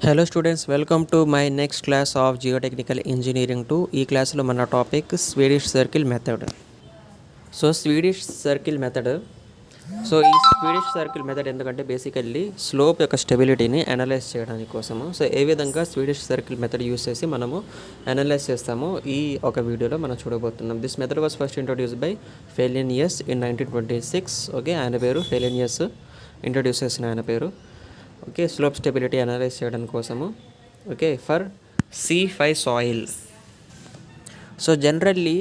Hello students, welcome to my next class of geotechnical engineering 2. ఈ క్లాస్లో మన topic Swedish circle method. Swedish circle method ఈ స్వీడిష్ circle method ఎందుకంటే basically slope యొక్క స్టెబిలిటీని అనలైజ్ చేయడానికి కోసము. ఏ విధంగా స్వీడిష్ సర్కిల్ మెథడ్ యూస్ చేసి మనము అనలైజ్ చేస్తాము ఈ ఒక వీడియోలో మనం చూడబోతున్నాం. This method was first introduce by Fellenius in 1926. Okay, ఆయన పేరు ఫెలినియస్ ఇంట్రొడ్యూస్ చేసిన ఆయన పేరు. ఓకే, స్లోప్ స్టెబిలిటీ అనలైజ్ చేయడం కోసము. Okay, for C5 soil. Generally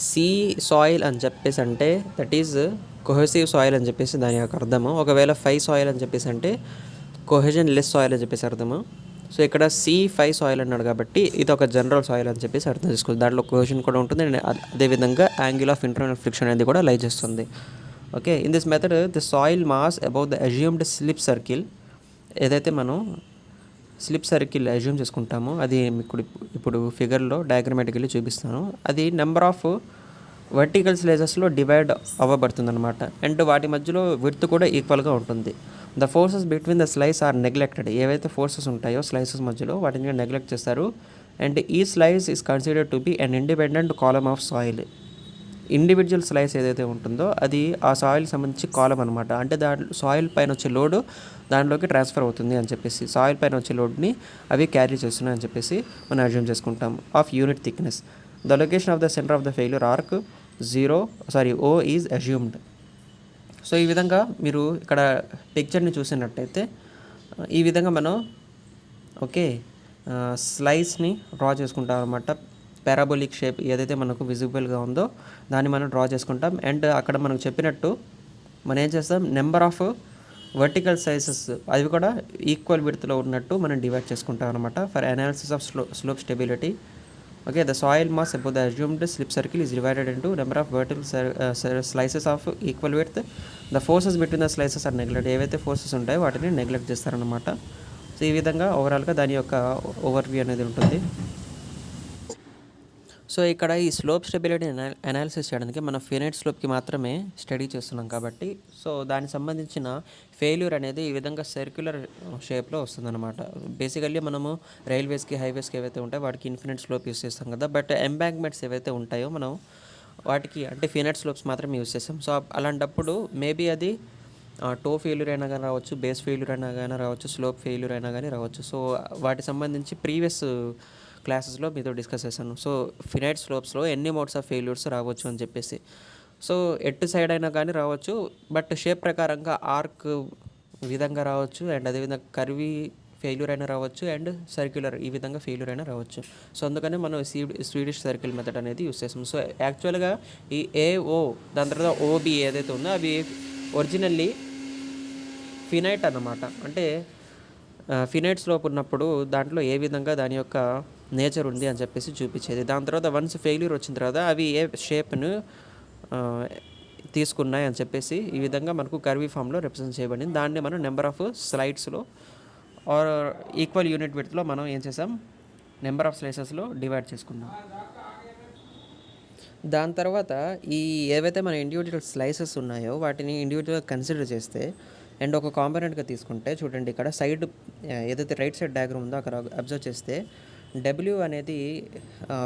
C soil అని చెప్పేసి అంటే దట్ ఈజ్ కొహెసివ్ సాయిల్ అని చెప్పేసి దాని యొక్క అర్థము. ఒకవేళ 5 సాయిల్ అని చెప్పేసి అంటే కొహెజన్ లెస్ సాయిల్ అని చెప్పేసి అర్థము. ఇక్కడ C5 సాయిల్ అన్నాడు కాబట్టి ఇది ఒక జనరల్ సాయిల్ అని చెప్పేసి అర్థం చేసుకోవచ్చు. దాంట్లో కొహెజన్ కూడా ఉంటుంది అండ్ అదేవిధంగా యాంగిల్ ఆఫ్ ఇంటర్నల్ ఫ్రిక్షన్ అనేది కూడా లై చేస్తుంది. Okay, in this method the soil mass about the assumed slip circle, ఏదైతే మనం స్లిప్ సర్కిల్ అజ్యూమ్ చేసుకుంటామో అది ఇప్పుడు ఫిగర్లో డయాగ్రమాటికల్లీ చూపిస్తాను. అది నెంబర్ ఆఫ్ వర్టికల్ స్లైసెస్లో డివైడ్ అవ్వబడుతుంది అనమాట. అండ్ వాటి మధ్యలో విడ్త్ కూడా ఈక్వల్గా ఉంటుంది. The forces between the slice are neglected. ఏవైతే ఫోర్సెస్ ఉంటాయో స్లైసెస్ మధ్యలో వాటిని నెగ్లెక్ట్ చేస్తారు. అండ్ ఈ slice is considered to be an independent column of soil. Individual slice ఏదైతే ఉంటుందో అది ఆ సాయిల్ సంబంధించి కాలం అనమాట. అంటే దాంట్లో సాయిల్ పైన వచ్చే లోడ్ దాంట్లోకి ట్రాన్స్ఫర్ అవుతుంది అని చెప్పేసి, సాయిల్ పైన వచ్చే లోడ్ని అవి క్యారీ చేస్తున్నాయి అని చెప్పేసి మనం అజ్యూమ్ చేసుకుంటాం. Of unit thickness the location of the centre of the failure arc O is assumed. ఈ విధంగా మీరు ఇక్కడ పిక్చర్ని చూసినట్టయితే ఈ విధంగా మనం స్లైస్ని డ్రా చేసుకుంటాం అనమాట. పారాబోలిక్ షేప్ ఏదైతే మనకు విజిబుల్గా ఉందో దాన్ని మనం డ్రా చేసుకుంటాం. అండ్ అక్కడ మనకు చెప్పినట్టు మనం ఏం చేస్తాం, నెంబర్ ఆఫ్ వర్టికల్ సైజెస్ అవి కూడా ఈక్వల్ విడ్త్లో ఉన్నట్టు మనం డివైడ్ చేసుకుంటాం అనమాట. For analysis of slope stability, okay, the soil mass about the assumed slip circle is divided into number of vertical slices of equal width. The forces between the slices are neglect. ఏవైతే forces ఉంటాయో వాటిని neglect చేస్తారనమాట. ఈ విధంగా ఓవరాల్గా దాని యొక్క overview అనేది ఉంటుంది. ఇక్కడ ఈ స్లోప్ స్టెబిలిటీ అనాలిసిస్ చేయడానికి మనం ఫినైట్ స్లోప్కి మాత్రమే స్టడీ చేస్తున్నాం కాబట్టి దానికి సంబంధించిన ఫెయిల్యూర్ అనేది ఈ విధంగా సర్క్యులర్ షేప్లో వస్తుందన్నమాట. బేసికల్లీ మనము రైల్వేస్కి హైవేస్కి ఏవైతే ఉంటాయో వాటికి ఇన్ఫినిట్ స్లోప్ యూస్ చేస్తాం కదా. బట్ ఎంబాంక్మెంట్స్ ఏవైతే ఉంటాయో మనం వాటికి అంటే ఫినైట్ స్లోప్స్ మాత్రమే యూస్ చేస్తాం. అలాంటప్పుడు మేబీ అది టో ఫెయిల్యూర్ అయినా కానీ రావచ్చు, బేస్ ఫెయిల్యూర్ అయినా కానీ రావచ్చు, స్లోప్ ఫెయిల్యూర్ అయినా కానీ రావచ్చు. వాటికి సంబంధించి ప్రీవియస్ క్లాసెస్లో మీతో డిస్కస్ చేశాను. ఫినైట్ స్లోప్స్లో ఎన్ని మోడ్స్ ఆఫ్ ఫెయిల్యూర్స్ రావచ్చు అని చెప్పేసి. ఎటు సైడ్ అయినా కానీ రావచ్చు, బట్ షేప్ ప్రకారంగా ఆర్క్ విధంగా రావచ్చు, అండ్ అదేవిధంగా కర్వీ ఫెయిల్యూర్ అయినా రావచ్చు, అండ్ సర్క్యులర్ ఈ విధంగా ఫెయిల్యూర్ అయినా రావచ్చు. అందుకనే మనం స్వీడిష్ సర్కిల్ మెథడ్ అనేది యూస్ చేస్తాం. యాక్చువల్గా ఈ AO దాని తర్వాత OB ఏదైతే ఉందో అవి ఒరిజినల్లీ ఫినైట్ అన్నమాట. అంటే ఫినైట్ స్లోప్ ఉన్నప్పుడు దాంట్లో ఏ విధంగా దాని యొక్క నేచర్ ఉంది అని చెప్పేసి చూపించేది. దాని తర్వాత వన్స్ ఫెయిల్యూర్ వచ్చిన తర్వాత అవి ఏ షేప్ను తీసుకున్నాయి అని చెప్పేసి ఈ విధంగా మనకు కర్వీ ఫామ్లో రిప్రజెంట్ చేయబడింది. దాన్ని మనం నెంబర్ ఆఫ్ స్లైడ్స్లో ఆర్ ఈక్వల్ యూనిట్ విడ్త్లో మనం ఏం చేసాం, నెంబర్ ఆఫ్ స్లైసెస్లో డివైడ్ చేసుకున్నాం. దాని తర్వాత ఈ ఏవైతే మన ఇండివిజువల్ స్లైసెస్ ఉన్నాయో వాటిని ఇండివిజువల్గా కన్సిడర్ చేస్తే అండ్ ఒక కాంపోనెంట్గా తీసుకుంటే చూడండి, ఇక్కడ సైడ్ ఏదైతే రైట్ సైడ్ డయాగ్రామ్ ఉందో అక్కడ అబ్జర్వ్ చేస్తే W అనేది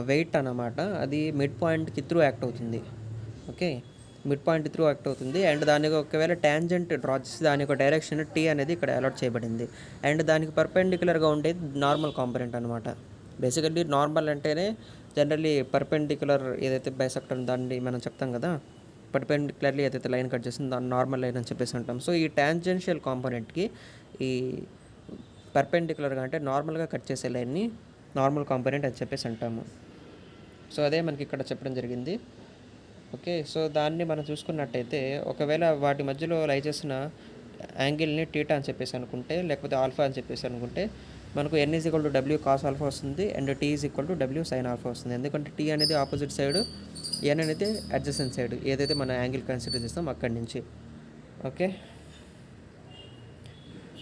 వెయిట్ అన్నమాట. అది మిడ్ పాయింట్కి త్రూ యాక్ట్ అవుతుంది. Okay, mid point through act అవుతుంది. అండ్ దానికి ఒకవేళ ట్యాంజెంట్ డ్రా చేసి దాని యొక్క డైరెక్షన్ T అనేది ఇక్కడ అలాట్ చేయబడింది. అండ్ దానికి పర్పెండిక్యులర్గా ఉండేది నార్మల్ కాంపోనెంట్ అనమాట. బేసికల్లీ నార్మల్ అంటేనే జనరల్లీ పర్పెండిక్యులర్ ఏదైతే బైసెక్టర్ దాన్ని మనం చెప్తాం కదా, పర్పెండిక్యులర్లీ ఏదైతే లైన్ కట్ చేసిందో దాన్ని నార్మల్ లైన్ అని చెప్పేసి అంటాం. ఈ ట్యాంజెన్షియల్ కాంపోనెంట్కి ఈ పర్పెండిక్యులర్గా అంటే నార్మల్గా కట్ చేసే లైన్ని నార్మల్ కాంపోనెంట్ అని చెప్పేసి అంటాము. అదే మనకి ఇక్కడ చెప్పడం జరిగింది. ఓకే, దాన్ని మనం చూసుకున్నట్టయితే ఒకవేళ వాటి మధ్యలో లై చేసిన యాంగిల్ని టీటా అని చెప్పేసి అనుకుంటే, లేకపోతే ఆల్ఫా అని చెప్పేసి అనుకుంటే మనకు N = W cos ఆల్ఫా వస్తుంది and T = W sin alpha వస్తుంది. ఎందుకంటే T అనేది ఆపోజిట్ సైడ్, N అనేది అడ్జసెంట్ సైడ్, ఏదైతే మన యాంగిల్ కన్సిడర్ చేస్తాం అక్కడి నుంచి. ఓకే,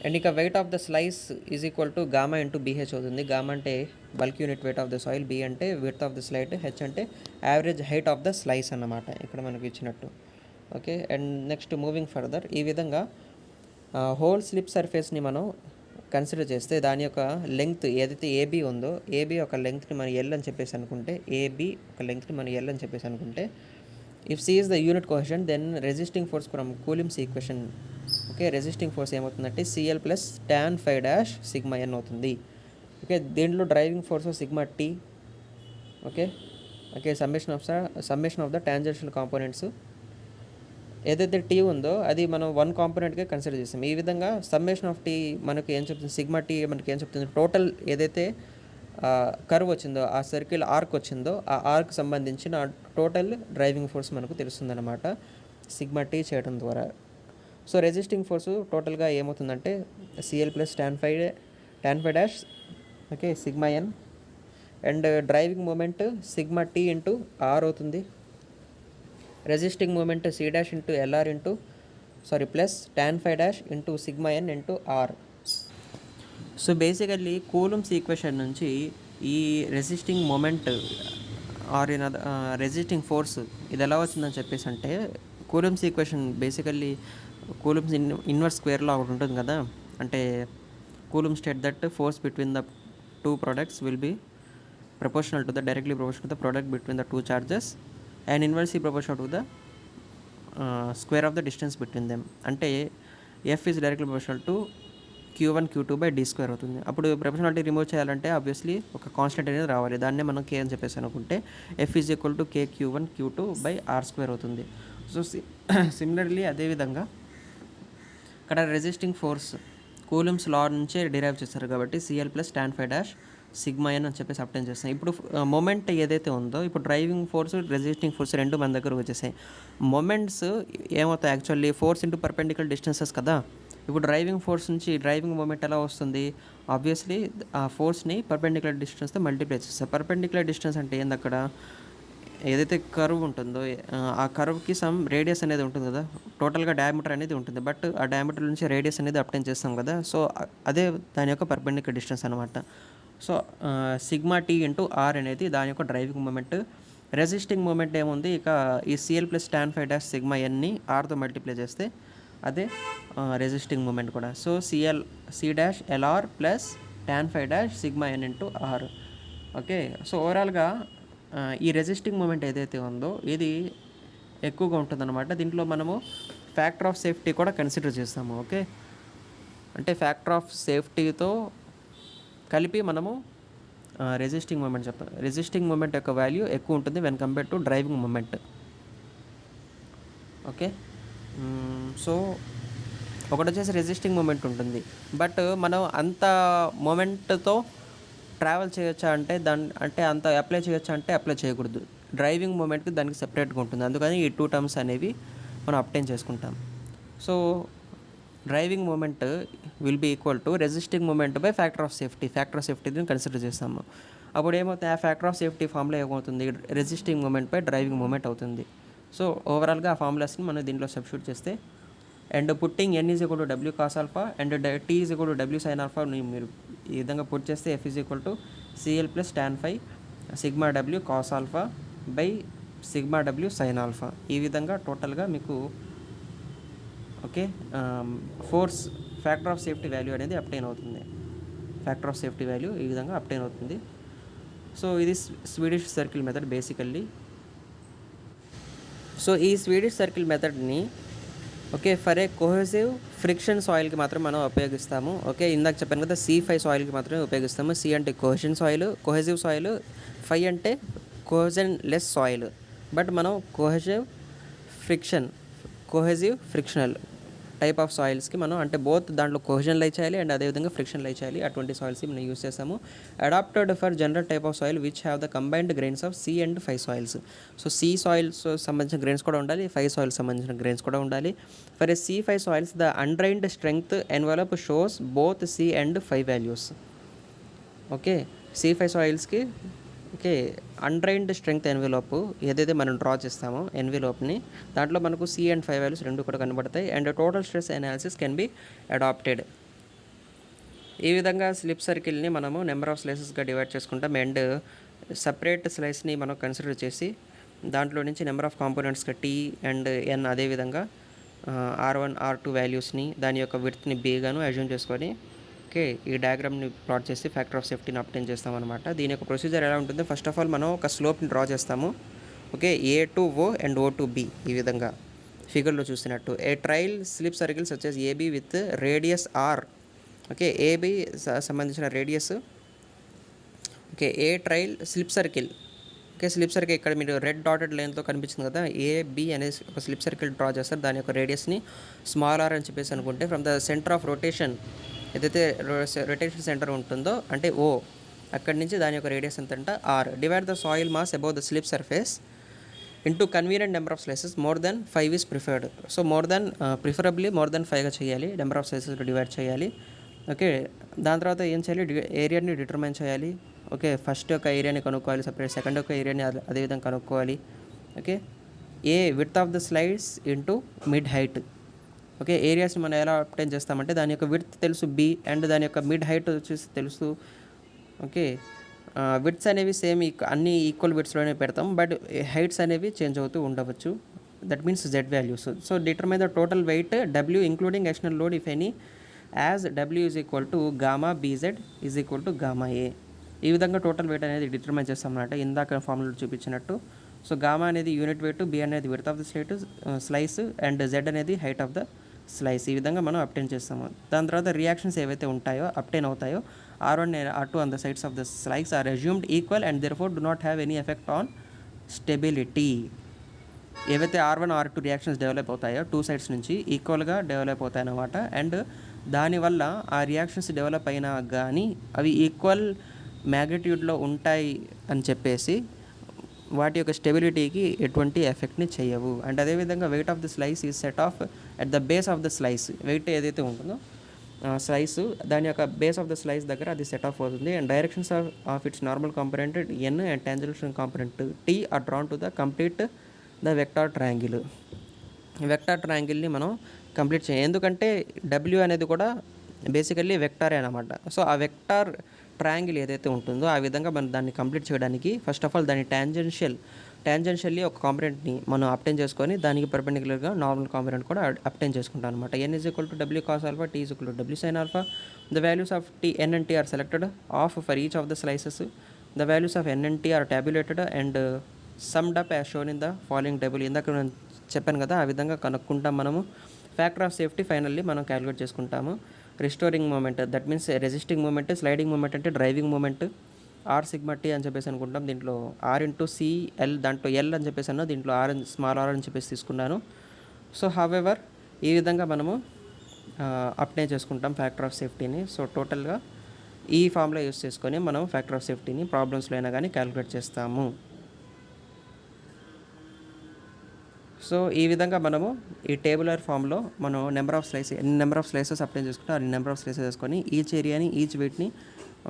అండ్ ఇక wait of the slice is equal to gamma into BH అవుతుంది. గామా అంటే bulk unit weight of the soil, B అంటే width of the slide, H అంటే average height of the slice అన్నమాట ఇక్కడ మనకు ఇచ్చినట్టు. Okay, and next moving further ఈ విధంగా హోల్ స్లిప్ సర్ఫేస్ని మనం కన్సిడర్ చేస్తే దాని యొక్క లెంగ్త్ ఏదైతే ఏబీ ఉందో ఏబీ యొక్క లెంగ్త్ని మనం ఎల్ అని చెప్పేసి అనుకుంటే ఏబీ ఒక లెంగ్త్ని మనం ఎల్ అని చెప్పేసి అనుకుంటే if C is the unit cohesion then resisting force from Coulomb's equation okay resisting force ఏమవుతుందంటే CL plus tan phi dash sigma N అవుతుంది. ఓకే దీంట్లో driving force sigma T okay okay summation of the tangential components ఏదైతే T ఉందో అది మనం one కాంపోనెంట్గా consider చేస్తాం. ఈ విధంగా సమ్మేషన్ ఆఫ్ టీ మనకి ఏం చెప్తుంది సిగ్మా టీ మనకి ఏం చెప్తుంది టోటల్ ఏదైతే కర్వ్ వచ్చిందో ఆ సర్కిల్ ఆర్క్ వచ్చిందో ఆ ఆర్క్ సంబంధించిన టోటల్ డ్రైవింగ్ ఫోర్స్ మనకు తెలుస్తుందన్నమాట సిగ్మా టీ చేయడం ద్వారా. సో రెసిస్టింగ్ ఫోర్సు టోటల్గా ఏమవుతుందంటే CL plus tan phi dash okay sigma N and driving moment sigma T into R అవుతుంది. Resisting moment C dash into LR into plus tan phi dash into sigma N into R. So basically Coulomb's equation నుంచి ఈ resisting moment or in resisting force ఇది ఎలా వచ్చిందని చెప్పేసి అంటే Coulomb's equation basically Coulomb's inverse square law ఒకటి ఉంటుంది కదా, అంటే Coulomb state that force between the two products will be proportional to the directly proportional to the product between the two charges and inversely proportional to the square of the distance between them. అంటే f is directly proportional to q1 q2 by d square అవుతుంది. అప్పుడు proportionality remove చేయాలంటే obviously ఒక constant అనేది రావాలి. దాన్నే మనం k అని చెప్పేసి అనుకుంటే f is equal to k q1 q2 by r square అవుతుంది. సో సిమిలర్లీ అదేవిధంగా ఇక్కడ రెసిస్టింగ్ ఫోర్స్ కూలుమ్స్ లా నుంచే డిరైవ్ చేస్తారు కాబట్టి CL plus tan phi dash sigma ఎన్ అని చెప్పేసి అప్టైన్ చేస్తాం. ఇప్పుడు మొమెంట్ ఏదైతే ఉందో ఇప్పుడు డ్రైవింగ్ ఫోర్స్ రెసిస్టింగ్ ఫోర్స్ రెండు మన దగ్గర వచ్చేసాయి. మొమెంట్స్ ఏమవుతాయి actually force into perpendicular distances కదా. ఇప్పుడు డ్రైవింగ్ ఫోర్స్ నుంచి డ్రైవింగ్ మూమెంట్ ఎలా వస్తుంది ఆబ్వియస్లీ ఆ ఫోర్స్ని పర్పెండిక్యులర్ డిస్టెన్స్తో మల్టిప్లై చేస్తాం. పర్పెండిక్యులర్ డిస్టెన్స్ అంటే ఏంది అక్కడ ఏదైతే కర్వ్ ఉంటుందో ఆ కర్వ్కి సమ్ రేడియస్ అనేది ఉంటుంది కదా, టోటల్గా డయామీటర్ అనేది ఉంటుంది. బట్ ఆ డయామీటర్ నుంచి రేడియస్ అనేది అప్టైన్ చేస్తాం కదా, సో అదే దాని యొక్క పర్పెండిక్యులర్ డిస్టెన్స్ అనమాట. So sigma T into R అనేది దాని యొక్క డ్రైవింగ్ మూమెంట్. రెసిస్టింగ్ మూమెంట్ ఏముంది ఇక ఈ CL plus tan phi dash sigma ఎన్ని ఆర్తో మల్టిప్లై చేస్తే అదే రెసిస్టింగ్ మూమెంట్ కూడా. So C dash LR plus tan phi dash sigma N into R. Okay so ఓవరాల్గా ఈ రెసిస్టింగ్ మూమెంట్ ఏదైతే ఉందో ఇది ఎక్కువగా ఉంటుందన్నమాట. దీంట్లో మనము ఫ్యాక్టర్ ఆఫ్ సేఫ్టీ కూడా కన్సిడర్ చేస్తాము. ఓకే అంటే ఫ్యాక్టర్ ఆఫ్ సేఫ్టీతో కలిపి మనము రెసిస్టింగ్ మూమెంట్ చెప్తాం. రెసిస్టింగ్ మూమెంట్ యొక్క వాల్యూ ఎక్కువ ఉంటుంది when compare to driving moment. Okay so ఒకటి వచ్చేసి రెసిస్టింగ్ మూమెంట్ ఉంటుంది, బట్ మనం అంత మూమెంట్తో ట్రావెల్ చేయొచ్చా అంటే అంటే అంత అప్లై చేయొచ్చా అంటే అప్లై చేయకూడదు. డ్రైవింగ్ మూమెంట్కి దానికి సెపరేట్గా ఉంటుంది. అందుకని ఈ టూ టర్మ్స్ అనేవి మనం అప్టైన్ చేసుకుంటాం. So driving moment will be equal to resisting moment by factor of సేఫ్టీని కన్సిడర్ చేస్తాము. అప్పుడు ఏమవుతుంది ఆ ఫ్యాక్టర్ ఆఫ్ సేఫ్టీ ఫార్ములా ఏమవుతుంది resisting moment by driving moment అవుతుంది. సో ఓవరాల్గా ఆ ఫార్ములాస్ని మనం దీంట్లో సబ్స్టిట్యూట్ చేస్తే and putting N is equal to W cos alpha and T is equal to W sine alpha మీరు ఈ విధంగా పుట్ చేస్తే F is equal to CL plus tan phi sigma W cos alpha by sigma W sine alpha. ఈ విధంగా టోటల్గా మీకు okay force factor of safety value అనేది obtain అవుతుంది. ఫ్యాక్టర్ ఆఫ్ సేఫ్టీ వాల్యూ ఈ విధంగా అప్టైన్ అవుతుంది. సో ఇది Swedish circle method basically. So ఈ స్వీడిష్ సర్కిల్ మెథడ్ని okay for a cohesive friction సాయిల్కి మాత్రం మనం ఉపయోగిస్తాము. ఓకే ఇందాక చెప్పాను కదా C5 సాయిల్కి మాత్రమే ఉపయోగిస్తాము. సి అంటే కోహెసివ్ సాయిల్, 5 అంటే కోహెజన్ లెస్ సాయిల్. బట్ మనం కోహెసివ్ ఫ్రిక్షనల్ టైప్ ఆఫ్ సాయిల్స్కి మనం అంటే బోత్ దాంట్లో కోహెజన్ లై చేయాలి అండ్ అదేవిధంగా ఫ్రిక్షన్ లై చేయాలి. అటువంటి సాయిల్స్కి మనం యూస్ చేస్తాము. Adapted for general type of soil which have the combined grains of C and 5 soils. So C soils సంబంధించిన గ్రెయిన్స్ కూడా ఉండాలి, 5 సాయిల్స్ సంబంధించిన గ్రెయిన్స్ కూడా ఉండాలి. For a C5 soils the undrained strength envelope shows both C and 5 values. Okay C5 సాయిల్స్కి okay undrained strength envelope ఏదైతే మనం draw చేస్తామో ఎన్వెలోప్ని దాంట్లో మనకు C అండ్ 5 వాల్యూస్ రెండు కూడా కనబడతాయి and total stress analysis can be adapted. ఈ విధంగా స్లిప్ సర్కిల్ని మనము నెంబర్ ఆఫ్ స్లైసెస్గా డివైడ్ చేసుకుంటాం అండ్ సపరేట్ స్లైస్ని మనం కన్సిడర్ చేసి దాంట్లో నుంచి నెంబర్ ఆఫ్ కాంపోనెంట్స్గా T అండ్ N అదేవిధంగా R1 R2 వాల్యూస్ని దాని యొక్క విడ్త్ని B గాను అజ్యూమ్ చేసుకొని ఓకే, ఈ డయాగ్రామ్ని ప్లాట్ చేసి ఫ్యాక్టర్ ఆఫ్ సేఫ్టీని అప్టైన్ చేస్తాం అనమాట. దీని యొక్క ప్రొసీజర్ ఎలా ఉంటుంది, ఫస్ట్ ఆఫ్ ఆల్ మనం ఒక స్లోప్ని డ్రా చేస్తాము. Okay, A to O and O to B, ఈ విధంగా ఫిగర్లో చూసినట్టు. ఏ ట్రైల్ స్లిప్ సర్కిల్స్ వచ్చేసి AB with radius R. Okay, AB సంబంధించిన radius. Okay, a trial slip circle. Okay, slip circle ఇక్కడ మీరు రెడ్ డాటెడ్ లైన్తో కనిపించింది కదా, ఏబి అనే ఒక స్లిప్ సర్కిల్ డ్రా చేస్తారు. దాని యొక్క రేడియస్ని స్మాల్ ఆర్ అని చెప్పేసి అనుకుంటే, from the centre of rotation, ఏదైతే రొటేషన్ సెంటర్ ఉంటుందో అంటే ఓ, అక్కడి నుంచి దాని యొక్క రేడియస్ ఎంత అంటే R. Divide the soil mass above the slip surface into convenient number of slices. More than 5 is preferred. So preferably more than 5గా చేయాలి, నెంబర్ ఆఫ్ స్లైసెస్ డివైడ్ చేయాలి. ఓకే, దాని తర్వాత ఏం చేయాలి, ఏరియాని డిటర్మైన్ చేయాలి. ఓకే, ఫస్ట్ యొక్క ఏరియాని కనుక్కోవాలి సపరేట్, సెకండ్ యొక్క ఏరియాని అదేవిధంగా కనుక్కోవాలి. Okay, a width of the slices into mid height. Okay, ఏరియాస్ని మనం ఎలా అప్టైన్ చేస్తామంటే దాని యొక్క విడ్త్ తెలుసు బి, అండ్ దాని యొక్క మిడ్ హైట్ వచ్చేసి తెలుసు. ఓకే, విడ్త్స్ అనేవి సేమ్ అన్ని ఈక్వల్ విడ్త్స్లోనే పెడతాం, బట్ హైట్స్ అనేవి చేంజ్ అవుతూ ఉండవచ్చు. That means Z values. So determine the total weight W including external load if any, as W is equal to gamma BZ is equal to gamma A. ఈ విధంగా total weight అనేది determine చేస్తాం అన్నమాట, ఇందాక formula చూపించినట్టు. So gamma అనేది unit weight, B అనేది width of the slice, and Z అనేది హైట్ ఆఫ్ ద స్లైస్. ఈ విధంగా మనం అప్టైన్ చేస్తాము. దాని తర్వాత రియాక్షన్స్ ఏవైతే ఉంటాయో అప్టైన్ అవుతాయో R1 and R2 on the sides of the slice are assumed equal and therefore do not have any effect on stability. ఏవైతే R1 R2 రియాక్షన్స్ డెవలప్ అవుతాయో టూ సైడ్స్ నుంచి ఈక్వల్గా డెవలప్ అవుతాయి అన్నమాట. అండ్ దానివల్ల ఆ రియాక్షన్స్ డెవలప్ అయినా కానీ అవి ఈక్వల్ మ్యాగ్నిట్యూడ్లో ఉంటాయి అని చెప్పేసి వాటి యొక్క స్టెబిలిటీకి ఎటువంటి ఎఫెక్ట్ని చేయవు. అండ్ అదేవిధంగా weight of the slice is set off at the base of the slice. Weight ఏదైతే ఉంటుందో స్లైస్ దాని యొక్క బేస్ ఆఫ్ ద స్లైస్ దగ్గర అది సెట్ ఆఫ్ అవుతుంది. And directions of its normal component N and tangential component T are drawn to the complete the vector triangle. Vector ట్రయాంగిల్ని మనం complete చేయాలి, ఎందుకంటే డబ్ల్యూ అనేది కూడా బేసికల్లీ వెక్టారే అనమాట. సో ఆ వెక్టార్ ట్రయాంగిల్ ఏదైతే ఉంటుందో ఆ విధంగా మనం దాన్ని కంప్లీట్ చేయడానికి ఫస్ట్ ఆఫ్ ఆల్ దాని టాంజెన్షియల్లీ ఒక కాంపొనెంట్ని మనం అప్టైన్ చేసుకొని దానికి పర్పెండిక్యులర్గా నార్మల్ కాంపొనెంట్ కూడా అప్టైన్ చేసుకుంటాం అనమాట. N is equal to W cos alpha, T is equal to W sine alpha. The values of T N and T are selected off for each of the slices. The values of N and T are tabulated and summed up as shown in the following table. ఇందాక నేను చెప్పాను కదా, ఆ విధంగా కనుక్కుంటాం మనము. Factor of safety finally మనం calculate చేసుకుంటాము. Restoring moment, that means resisting moment. Sliding moment అంటే driving moment, R sigma T అని చెప్పేసి అనుకుంటాం. దీంట్లో ఆర్ ఇంటూ సిఎల్, దాంట్లో ఎల్ అని చెప్పేసి అన్నా, దీంట్లో ఆర్ స్మాల్ ఆర్ అని చెప్పేసి తీసుకున్నాను. సో హౌఎవర్ ఈ విధంగా మనము అప్లై చేసుకుంటాం ఫ్యాక్టర్ ఆఫ్ సేఫ్టీని. సో టోటల్గా ఈ ఫార్ములా యూస్ చేసుకొని మనం ఫ్యాక్టర్ ఆఫ్ సేఫ్టీని ప్రాబ్లమ్స్లో అయినా కానీ క్యాలిక్యులేట్ చేస్తాము. సో ఈ విధంగా మనము ఈ టేబులర్ ఫామ్లో మనం నెంబర్ ఆఫ్ స్లైసెస్ అప్లై చేసుకుంటే ఆ నెంబర్ ఆఫ్ స్లైసెస్ వేసుకొని ఈచ్ ఏరియాని ఈచ్ వెయిట్ని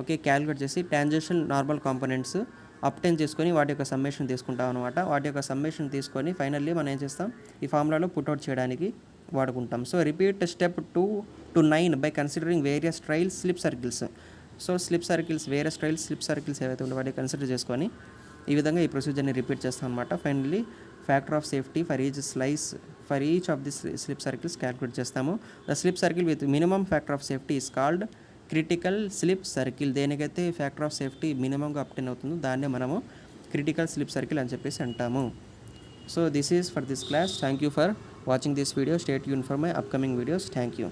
ఓకే క్యాలిక్యులేట్ చేసి టాంజెన్షియల్ నార్మల్ కాంపోనెంట్స్ అప్టైన్ చేసుకొని వాటి యొక్క సమ్మేషన్ తీసుకుంటాం అనమాట. వాటి యొక్క సమ్మేషన్ తీసుకొని ఫైనల్లీ మనం ఏం చేస్తాం, ఈ ఫార్ములాలో పుట్అవుట్ చేయడానికి వాడుకుంటాం. So repeat step 2 to 9 by considering various trials slip circles. So various trials slip circles ఏవైతే ఉంటే వాటిని కన్సిడర్ చేసుకొని ఈ విధంగా ఈ ప్రొసీజర్ని రిపీట్ చేస్తాం అనమాట. Finally factor of safety for each of the slip circles calculate చేస్తాము. The slip circle with minimum factor of safety is called critical slip circle. దేనికైతే ఫ్యాక్టర్ ఆఫ్ సేఫ్టీ మినిమంగా అప్టైన్ అవుతుందో దాన్నే మనము క్రిటికల్ స్లిప్ సర్కిల్ అని చెప్పేసి అంటాము. So this is for this class. Thank you for watching this video. Stay tuned for my upcoming videos. Thank you.